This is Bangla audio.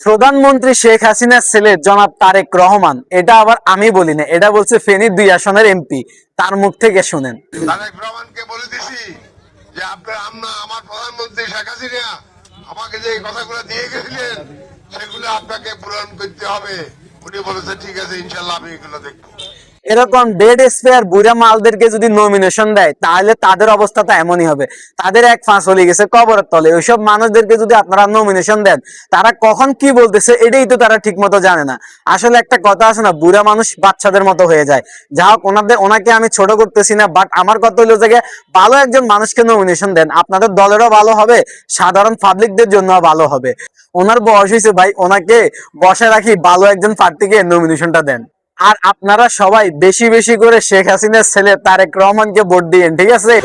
প্রধানমন্ত্রী শেখ হাসিনার ছেলে জনাব তারেক রহমান, এটা আবার আমি বলি না, এটা বলছে ফেনীর 2 আসনের এমপি, তার মুখ থেকে শুনেন। তারেক রহমানকে বলে দিছি যে আপনার আমার প্রধানমন্ত্রী শেখ হাসিনা আমাকে যে কথাগুলো দিয়ে গেছিলেন সেগুলো আপনাকে পূরণ করতে হবে। উনি বলেছে ঠিক আছে, ইনশাল্লাহ আমি এগুলো দেখবো। এরকম ডেড স্পেয়ার বুড়া মালদেরকে যদি নমিনেশন দেয় তাহলে তাদের অবস্থাটা এমনই হবে, তাদের এক ফাঁস হয়ে গেছে কবরের তলে। ওইসব মানুষদেরকে যদি আপনারা নমিনেশন দেন, তারা কখন কি বলতেছে এটাই তো তারা ঠিক মতো জানে না। আসলে একটা কথা আছে না, বুড়া মানুষ বাচ্চাদের মতো হয়ে যায়। যা হোক, ওনাকে আমি ছোট করতেছি না, বাট আমার কথা হলো যে ভালো একজন মানুষকে নমিনেশন দেন, আপনাদের দলেরও ভালো হবে, সাধারণ পাবলিকদের জন্য ভালো হবে। ওনার বয়স হয়েছে ভাই, ওনাকে বসে রাখি, ভালো একজন প্রার্থীকে নমিনেশনটা দেন। আর আপনারা সবাই বেশি বেশি করে শেখ হাসিনার ছেলে তারেক রহমানকে ভোট দিয়েন, ঠিক আছে?